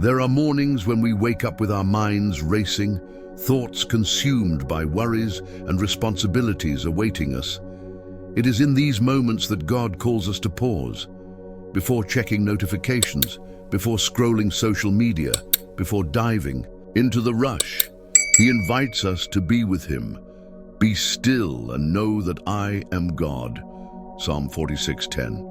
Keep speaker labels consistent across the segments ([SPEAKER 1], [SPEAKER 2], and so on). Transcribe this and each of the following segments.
[SPEAKER 1] There are mornings when we wake up with our minds racing, thoughts consumed by worries and responsibilities awaiting us. It is in these moments that God calls us to pause. Before checking notifications, before scrolling social media, before diving into the rush, He invites us to be with Him. Be still and know that I am God. Psalm 46:10.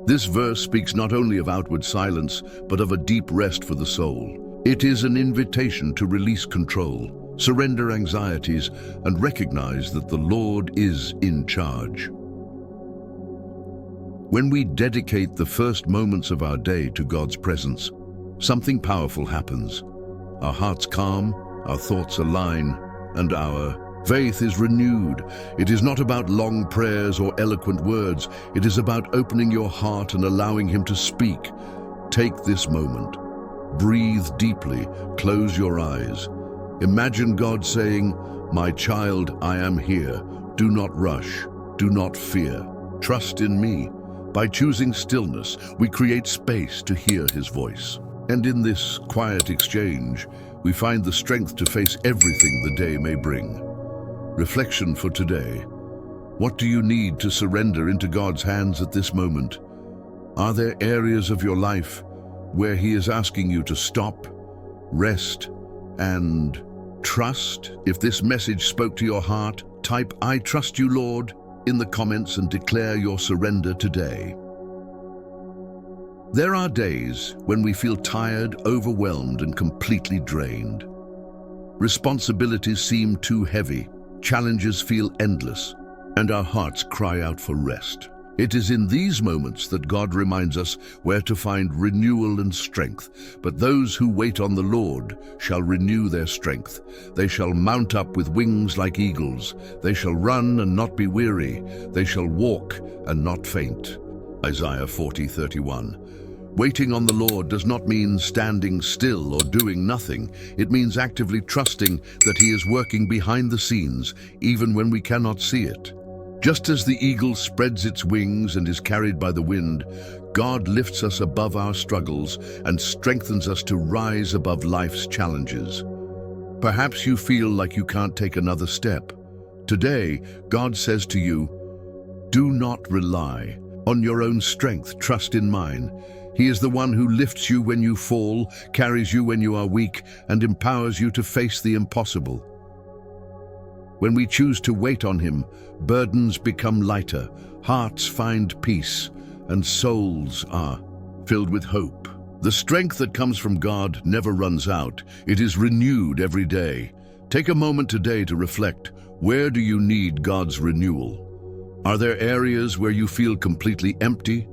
[SPEAKER 1] This verse speaks not only of outward silence, but of a deep rest for the soul. It is an invitation to release control, surrender anxieties, and recognize that the Lord is in charge. When we dedicate the first moments of our day to God's presence, something powerful happens. Our hearts calm, our thoughts align, and our faith is renewed. It is not about long prayers or eloquent words. It is about opening your heart and allowing Him to speak. Take this moment. Breathe deeply. Close your eyes. Imagine God saying, "My child, I am here. Do not rush. Do not fear. Trust in me." By choosing stillness, we create space to hear His voice. And in this quiet exchange, we find the strength to face everything the day may bring. Reflection for today. What do you need to surrender into God's hands at this moment? Are there areas of your life where He is asking you to stop, rest, and trust? If this message spoke to your heart, type "I trust you, Lord" in the comments and declare your surrender today. There are days when we feel tired, overwhelmed, and completely drained. Responsibilities seem too heavy. Challenges feel endless, and our hearts cry out for rest. It is in these moments that God reminds us where to find renewal and strength. But those who wait on the Lord shall renew their strength. They shall mount up with wings like eagles. They shall run and not be weary. They shall walk and not faint. Isaiah 40:31. Waiting on the Lord does not mean standing still or doing nothing. It means actively trusting that He is working behind the scenes, even when we cannot see it. Just as the eagle spreads its wings and is carried by the wind, God lifts us above our struggles and strengthens us to rise above life's challenges. Perhaps you feel like you can't take another step. Today, God says to you, do not rely on your own strength, trust in mine. He is the one who lifts you when you fall, carries you when you are weak, and empowers you to face the impossible. When we choose to wait on Him, burdens become lighter, hearts find peace, and souls are filled with hope. The strength that comes from God never runs out. It is renewed every day. Take a moment today to reflect. Where do you need God's renewal? Are there areas where you feel completely empty?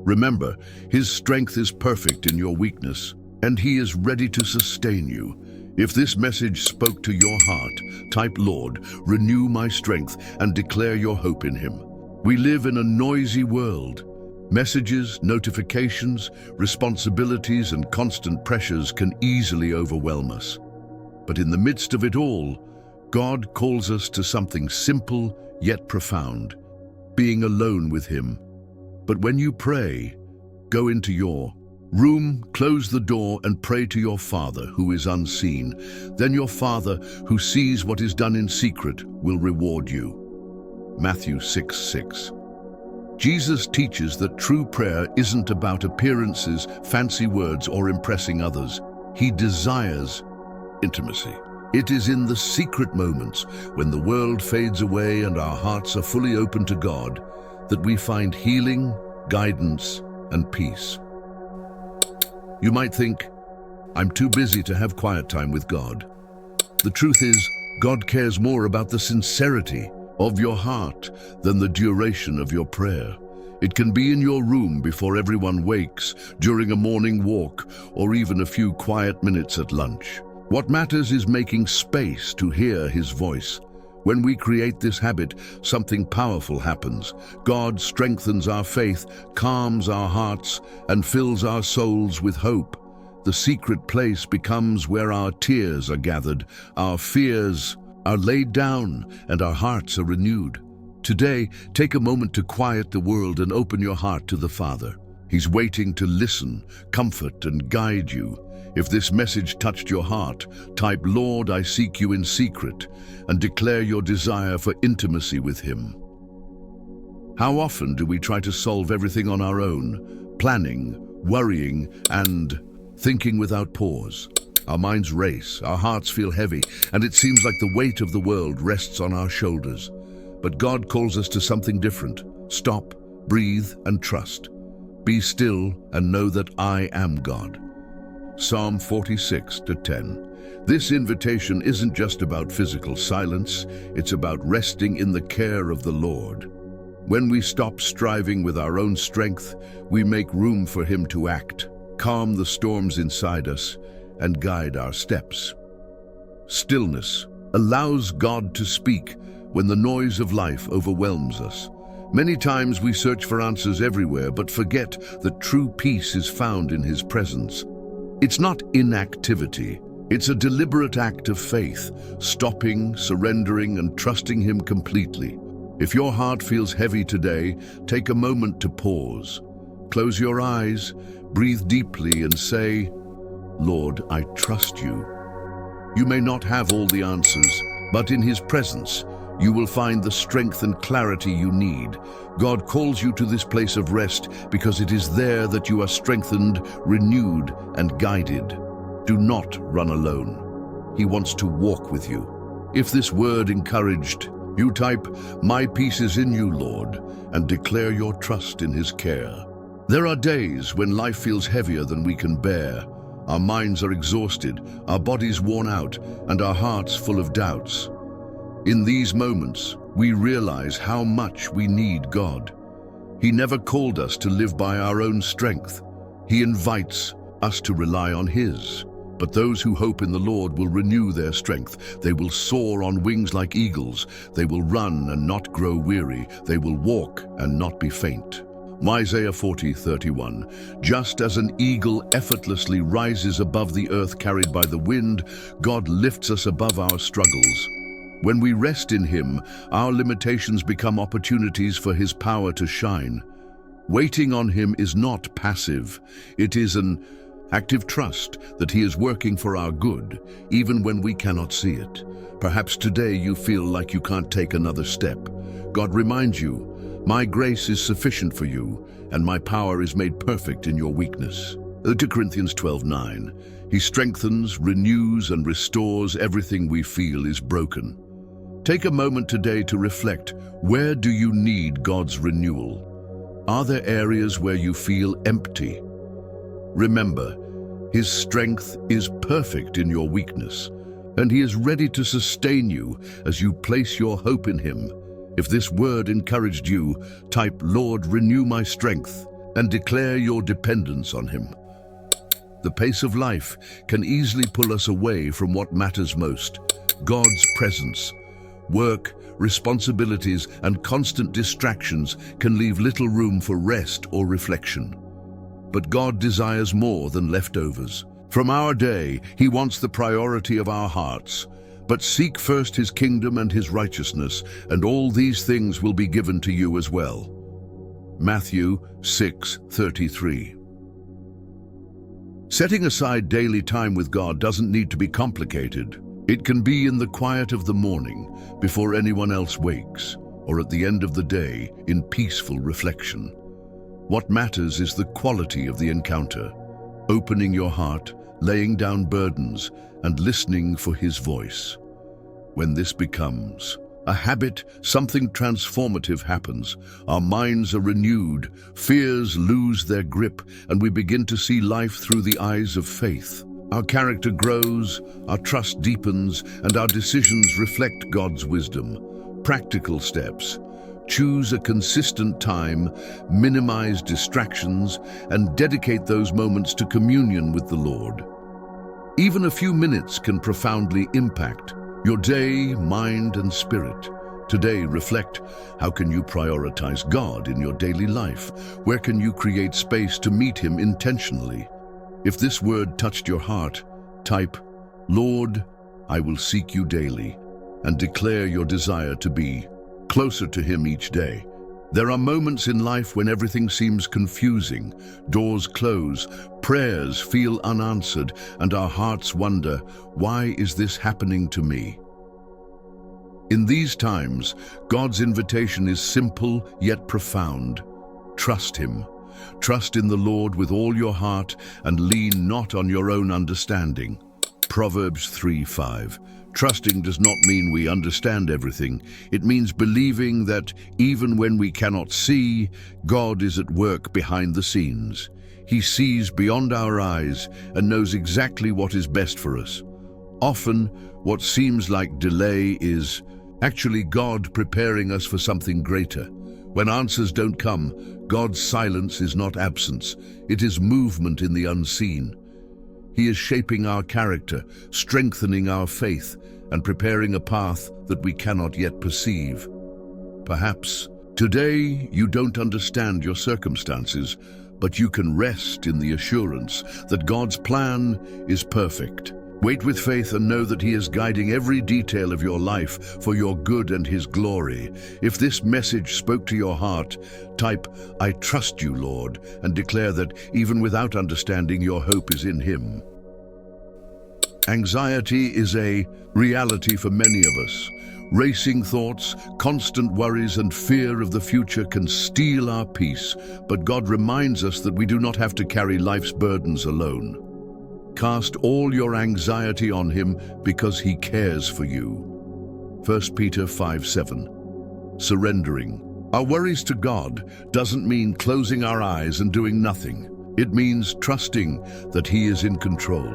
[SPEAKER 1] Remember, His strength is perfect in your weakness, and He is ready to sustain you. If this message spoke to your heart, type "Lord, renew my strength," and declare your hope in Him. We live in a noisy world. Messages, notifications, responsibilities, and constant pressures can easily overwhelm us. But in the midst of it all, God calls us to something simple yet profound, being alone with Him. But when you pray, go into your room, close the door, and pray to your Father who is unseen. Then your Father, who sees what is done in secret, will reward you. Matthew 6:6. Jesus teaches that true prayer isn't about appearances, fancy words, or impressing others. He desires intimacy. It is in the secret moments, when the world fades away and our hearts are fully open to God, that we find healing, guidance, and peace. You might think, I'm too busy to have quiet time with God. The truth is, God cares more about the sincerity of your heart than the duration of your prayer. It can be in your room before everyone wakes, during a morning walk, or even a few quiet minutes at lunch. What matters is making space to hear His voice. When we create this habit, something powerful happens. God strengthens our faith, calms our hearts, and fills our souls with hope. The secret place becomes where our tears are gathered, our fears are laid down, and our hearts are renewed. Today, take a moment to quiet the world and open your heart to the Father. He's waiting to listen, comfort, and guide you. If this message touched your heart, type "Lord, I seek you in secret" and declare your desire for intimacy with him. How often do we try to solve everything on our own, planning, worrying, and thinking without pause? Our minds race, our hearts feel heavy, and it seems like the weight of the world rests on our shoulders. But God calls us to something different. Stop, breathe, and trust. Be still and know that I am God. Psalm 46:10. This invitation isn't just about physical silence, it's about resting in the care of the Lord. When we stop striving with our own strength, we make room for him to act, calm the storms inside us, and guide our steps. Stillness allows God to speak when the noise of life overwhelms us. Many times we search for answers everywhere, but forget that true peace is found in his presence. It's not inactivity. It's a deliberate act of faith, stopping, surrendering, and trusting him completely. If your heart feels heavy today, take a moment to pause. Close your eyes, breathe deeply, and say, "Lord, I trust you." You may not have all the answers, but in his presence, you will find the strength and clarity you need. God calls you to this place of rest because it is there that you are strengthened, renewed, and guided. Do not run alone. He wants to walk with you. If this word encouraged, you type, "My peace is in you, Lord," and declare your trust in his care. There are days when life feels heavier than we can bear. Our minds are exhausted, our bodies worn out, and our hearts full of doubts. In these moments, we realize how much we need God. He never called us to live by our own strength. He invites us to rely on his. But those who hope in the Lord will renew their strength. They will soar on wings like eagles. They will run and not grow weary. They will walk and not be faint. Isaiah 40:31. Just as an eagle effortlessly rises above the earth carried by the wind, God lifts us above our struggles. When we rest in him, our limitations become opportunities for his power to shine. Waiting on him is not passive. It is an active trust that he is working for our good, even when we cannot see it. Perhaps today you feel like you can't take another step. God reminds you, "My grace is sufficient for you, and my power is made perfect in your weakness." 2 Corinthians 12:9. He strengthens, renews, and restores everything we feel is broken. Take a moment today to reflect. Where do you need God's renewal? Are there areas where you feel empty? Remember, his strength is perfect in your weakness, and he is ready to sustain you as you place your hope in him. If this word encouraged you, type "Lord, renew my strength" and declare your dependence on him. The pace of life can easily pull us away from what matters most: God's presence. Work, responsibilities, and constant distractions can leave little room for rest or reflection. But God desires more than leftovers. From our day, he wants the priority of our hearts. But seek first his kingdom and his righteousness, and all these things will be given to you as well. Matthew 6:33. Setting aside daily time with God doesn't need to be complicated. It can be in the quiet of the morning, before anyone else wakes, or at the end of the day, in peaceful reflection. What matters is the quality of the encounter, opening your heart, laying down burdens, and listening for his voice. When this becomes a habit, something transformative happens. Our minds are renewed, fears lose their grip, and we begin to see life through the eyes of faith. Our character grows, our trust deepens, and our decisions reflect God's wisdom. Practical steps. Choose a consistent time, minimize distractions, and dedicate those moments to communion with the Lord. Even a few minutes can profoundly impact your day, mind, and spirit. Today, reflect. How can you prioritize God in your daily life? Where can you create space to meet him intentionally? If this word touched your heart, type, "Lord, I will seek you daily," and declare your desire to be closer to him each day. There are moments in life when everything seems confusing, doors close, prayers feel unanswered, and our hearts wonder, why is this happening to me? In these times, God's invitation is simple yet profound. Trust Him. Trust in the Lord with all your heart and lean not on your own understanding. Proverbs 3:5. Trusting does not mean we understand everything. It means believing that even when we cannot see, God is at work behind the scenes. He sees beyond our eyes and knows exactly what is best for us. Often, what seems like delay is actually God preparing us for something greater. When answers don't come, God's silence is not absence. It is movement in the unseen. He is shaping our character, strengthening our faith, and preparing a path that we cannot yet perceive. Perhaps today you don't understand your circumstances, but you can rest in the assurance that God's plan is perfect. Wait with faith and know that He is guiding every detail of your life for your good and His glory. If this message spoke to your heart, type, "I trust you, Lord," and declare that even without understanding, your hope is in Him. Anxiety is a reality for many of us. Racing thoughts, constant worries, and fear of the future can steal our peace, but God reminds us that we do not have to carry life's burdens alone. Cast all your anxiety on Him because He cares for you. 1 Peter 5:7. Surrendering. Our worries to God doesn't mean closing our eyes and doing nothing. It means trusting that He is in control,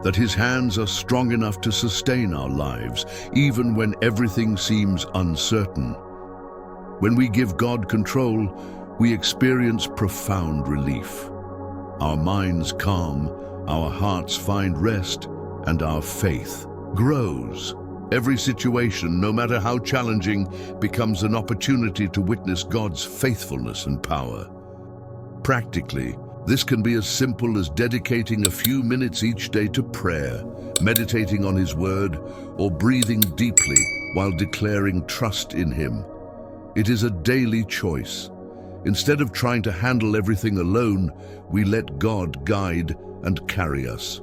[SPEAKER 1] that His hands are strong enough to sustain our lives, even when everything seems uncertain. When we give God control, we experience profound relief. Our minds calm, our hearts find rest, and our faith grows. Every situation, no matter how challenging, becomes an opportunity to witness God's faithfulness and power. Practically, this can be as simple as dedicating a few minutes each day to prayer, meditating on His Word, or breathing deeply while declaring trust in Him. It is a daily choice. Instead of trying to handle everything alone, we let God guide and carry us.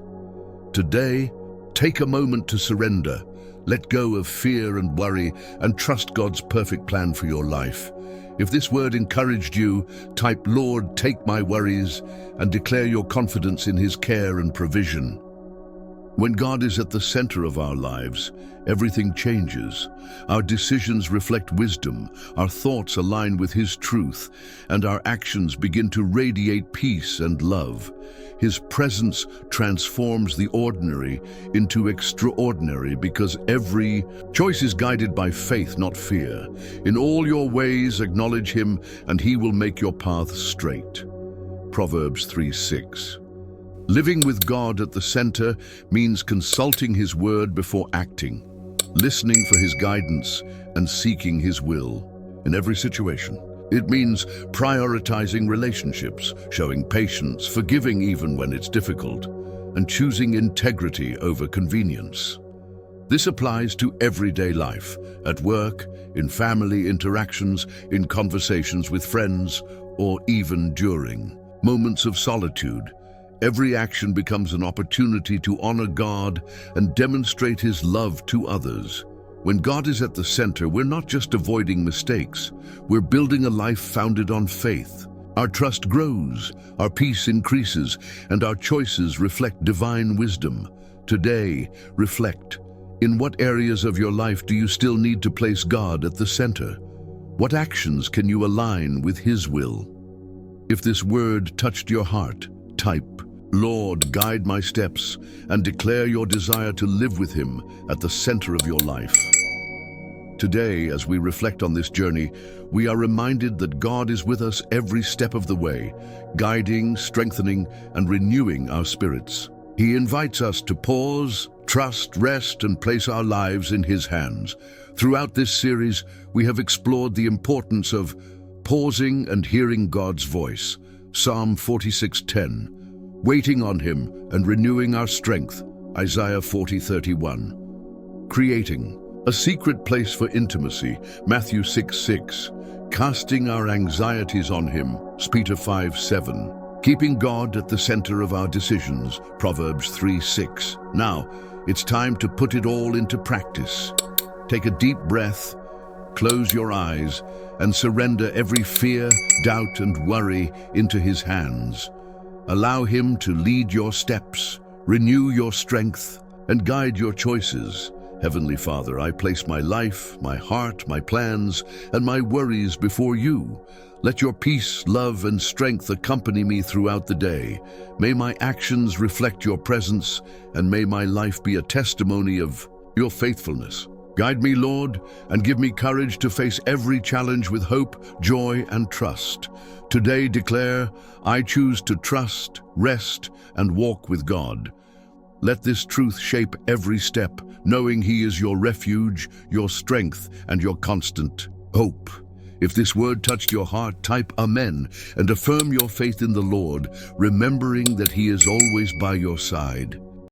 [SPEAKER 1] Today, take a moment to surrender. Let go of fear and worry and trust God's perfect plan for your life. If this word encouraged you, type, "Lord, take my worries," and declare your confidence in His care and provision. When God is at the center of our lives, everything changes. Our decisions reflect wisdom, our thoughts align with His truth, and our actions begin to radiate peace and love. His presence transforms the ordinary into extraordinary because every choice is guided by faith, not fear. In all your ways acknowledge Him, and He will make your path straight. Proverbs 3:6. Living with God at the center means consulting His Word before acting, listening for His guidance, and seeking His will in every situation. It means prioritizing relationships, showing patience, forgiving even when it's difficult, and choosing integrity over convenience. This applies to everyday life, at work, in family interactions, in conversations with friends, or even during moments of solitude. Every action becomes an opportunity to honor God and demonstrate His love to others. When God is at the center, we're not just avoiding mistakes, we're building a life founded on faith. Our trust grows, our peace increases, and our choices reflect divine wisdom. Today, reflect. In what areas of your life do you still need to place God at the center? What actions can you align with His will? If this word touched your heart, type, "Lord, guide my steps," and declare your desire to live with Him at the center of your life. Today, as we reflect on this journey, we are reminded that God is with us every step of the way, guiding, strengthening, and renewing our spirits. He invites us to pause, trust, rest, and place our lives in His hands. Throughout this series, we have explored the importance of pausing and hearing God's voice. Psalm 46:10. Waiting on Him and renewing our strength, Isaiah 40:31. Creating a secret place for intimacy, Matthew 6:6. casting our anxieties on him, Peter 5:7. Keeping God at the center of our decisions, Proverbs 3:6. Now, it's time to put it all into practice. Take a deep breath, close your eyes, and surrender every fear, doubt, and worry into his hands. Allow him to lead your steps, renew your strength, and guide your choices. Heavenly Father, I place my life, my heart, my plans, and my worries before you. Let your peace, love, and strength accompany me throughout the day. May my actions reflect your presence, and may my life be a testimony of your faithfulness. Guide me, Lord, and give me courage to face every challenge with hope, joy, and trust. Today declare, I choose to trust, rest, and walk with God. Let this truth shape every step, knowing He is your refuge, your strength, and your constant hope. If this word touched your heart, type Amen and affirm your faith in the Lord, remembering that He is always by your side.